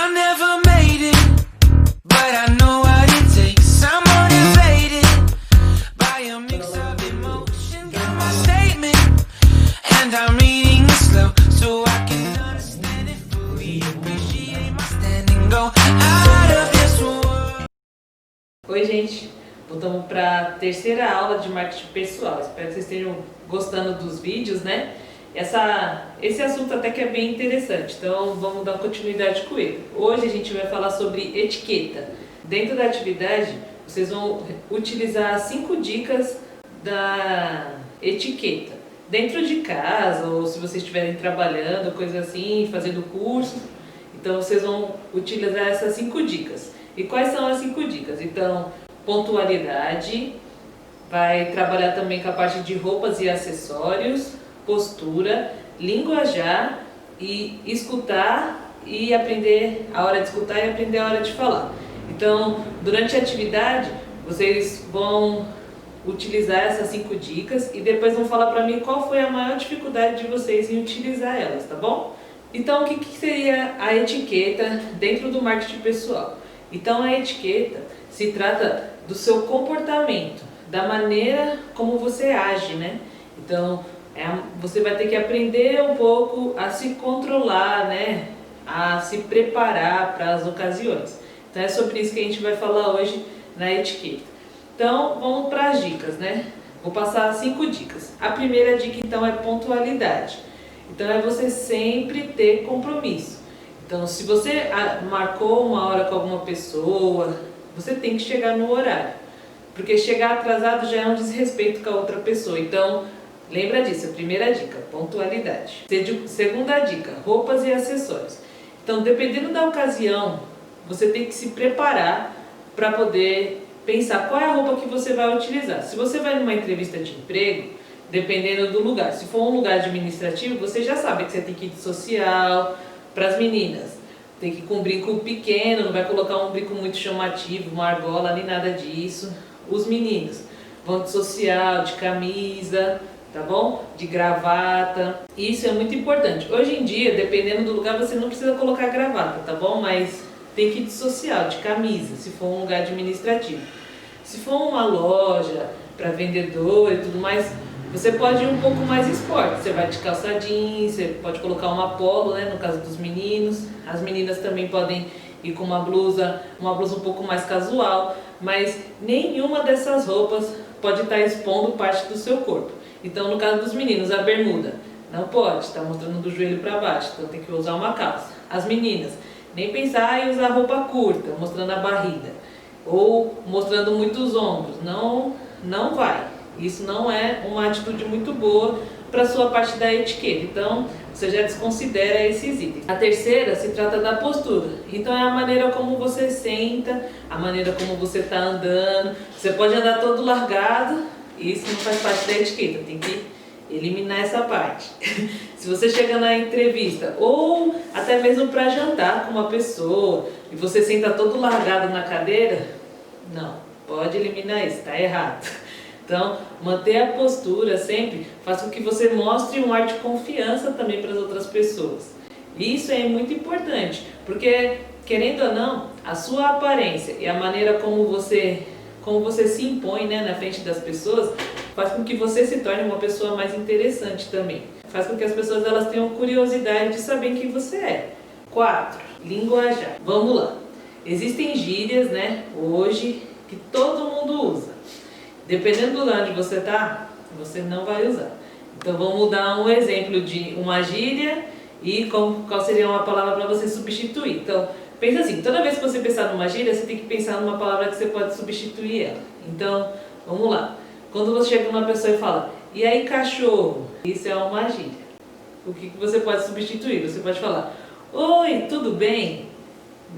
I never made it, but I know what it takes. I'm motivated by a mix of emotion. Got my statement, and I'm reading it slow so I can understand it fully. Appreciate my standing, go out of this world. Oi, gente. Voltamos para a terceira aula de marketing pessoal. Espero que vocês estejam gostando dos vídeos, né? Esse assunto até que é bem interessante, então vamos dar continuidade com ele. Hoje a gente vai falar sobre etiqueta. Dentro da atividade, vocês vão utilizar 5 dicas da etiqueta. Dentro de casa, ou se vocês estiverem trabalhando, coisa assim, fazendo curso, então vocês vão utilizar essas 5 dicas. E quais são as 5 dicas? Então, pontualidade, vai trabalhar também com a parte de roupas e acessórios, postura, linguajar e escutar e aprender a hora de escutar e aprender a hora de falar. Então, durante a atividade, vocês vão utilizar essas 5 dicas e depois vão falar para mim qual foi a maior dificuldade de vocês em utilizar elas, tá bom? Então, o que seria a etiqueta dentro do marketing pessoal? Então, a etiqueta se trata do seu comportamento, da maneira como você age, né? Então, você vai ter que aprender um pouco a se controlar, né? A se preparar para as ocasiões. Então, é sobre isso que a gente vai falar hoje na etiqueta. Então, vamos para as dicas, né? Vou passar 5 dicas. A primeira dica, então, é pontualidade. Então, é você sempre ter compromisso. Então, se você marcou uma hora com alguma pessoa, você tem que chegar no horário. Porque chegar atrasado já é um desrespeito com a outra pessoa. Então, lembra disso, a primeira dica, pontualidade. Segunda dica, roupas e acessórios. Então, dependendo da ocasião, você tem que se preparar para poder pensar qual é a roupa que você vai utilizar. Se você vai numa entrevista de emprego, dependendo do lugar, se for um lugar administrativo, você já sabe que você tem que ir de social. Para as meninas, tem que ir com um brinco pequeno, não vai colocar um brinco muito chamativo, uma argola, nem nada disso. Os meninos vão de social, de camisa, tá bom? De gravata. Isso é muito importante. Hoje em dia, dependendo do lugar, você não precisa colocar gravata, tá bom? Mas tem que ir de social, de camisa, se for um lugar administrativo. Se for uma loja para vendedor e tudo mais, você pode ir um pouco mais esporte. Você vai de calça jeans, você pode colocar uma polo, né, no caso dos meninos. As meninas também podem ir com uma blusa um pouco mais casual, mas nenhuma dessas roupas pode estar expondo parte do seu corpo. Então, no caso dos meninos, a bermuda não pode estar mostrando do joelho para baixo, então tem que usar uma calça. As meninas, nem pensar em usar roupa curta, mostrando a barriga, ou mostrando muito os ombros, não vai. Isso não é uma atitude muito boa para a sua parte da etiqueta, então você já desconsidera esses itens. A terceira se trata da postura, então é a maneira como você senta, a maneira como você está andando. Você pode andar todo largado, isso não faz parte da etiqueta, tem que eliminar essa parte. Se você chega na entrevista ou até mesmo para jantar com uma pessoa e você senta todo largado na cadeira, não, pode eliminar isso, está errado. Então, manter a postura sempre faz com que você mostre um ar de confiança também para as outras pessoas. Isso é muito importante, porque, querendo ou não, a sua aparência e a maneira como você se impõe, né, na frente das pessoas, faz com que você se torne uma pessoa mais interessante também. Faz com que as pessoas elas tenham curiosidade de saber quem você é. 4. Linguajar. Vamos lá. Existem gírias, né, hoje, que todo mundo usa. Dependendo do lugar onde você está, você não vai usar. Então vamos dar um exemplo de uma gíria e qual seria uma palavra para você substituir. Então pensa assim, toda vez que você pensar numa gíria, você tem que pensar numa palavra que você pode substituir ela. Então vamos lá. Quando você chega numa pessoa e fala, e aí cachorro? Isso é uma gíria. O que você pode substituir? Você pode falar, oi, tudo bem?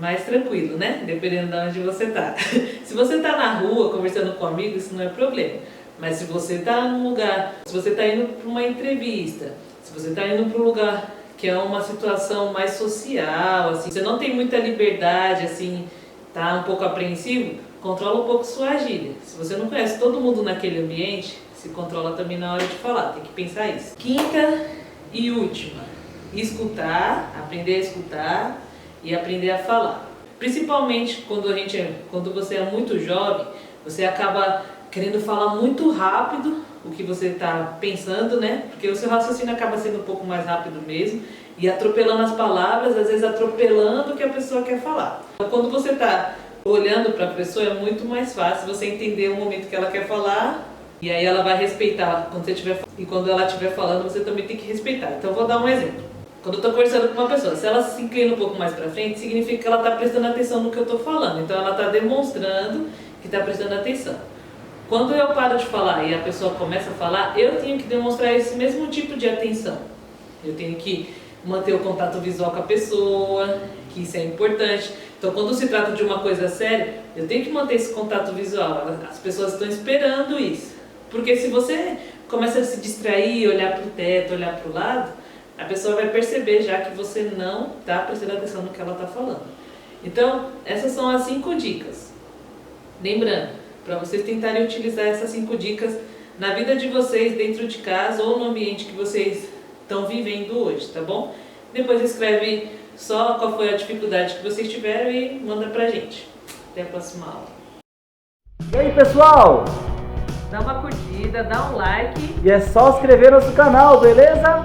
Mais tranquilo, né? Dependendo de onde você está. Se você está na rua conversando com amigos, isso não é problema. Mas se você está num lugar, se você está indo para uma entrevista, se você está indo para um lugar que é uma situação mais social, assim, você não tem muita liberdade, assim, tá um pouco apreensivo, controla um pouco sua gíria. Se você não conhece todo mundo naquele ambiente, se controla também na hora de falar, tem que pensar isso. 5ª e última, escutar, aprender a escutar e aprender a falar. Principalmente quando você é muito jovem, você acaba querendo falar muito rápido o que você está pensando, né? Porque o seu raciocínio acaba sendo um pouco mais rápido mesmo e atropelando as palavras, às vezes atropelando o que a pessoa quer falar. Então, quando você está olhando para a pessoa, é muito mais fácil você entender o momento que ela quer falar e aí ela vai respeitar quando ela estiver falando, você também tem que respeitar. Então, eu vou dar um exemplo. Quando eu estou conversando com uma pessoa, se ela se inclina um pouco mais para frente, significa que ela está prestando atenção no que eu estou falando. Então, ela está demonstrando que está prestando atenção. Quando eu paro de falar e a pessoa começa a falar, eu tenho que demonstrar esse mesmo tipo de atenção. Eu tenho que manter o contato visual com a pessoa, que isso é importante. Então, quando se trata de uma coisa séria, eu tenho que manter esse contato visual. As pessoas estão esperando isso. Porque se você começa a se distrair, olhar para o teto, olhar para o lado, a pessoa vai perceber já que você não está prestando atenção no que ela está falando. Então, essas são as 5 dicas. Lembrando, para vocês tentarem utilizar essas 5 dicas na vida de vocês, dentro de casa ou no ambiente que vocês estão vivendo hoje, tá bom? Depois escreve só qual foi a dificuldade que vocês tiveram e manda pra gente. Até a próxima aula. E aí, pessoal? Dá uma curtida, dá um like. E é só se inscrever no nosso canal, beleza?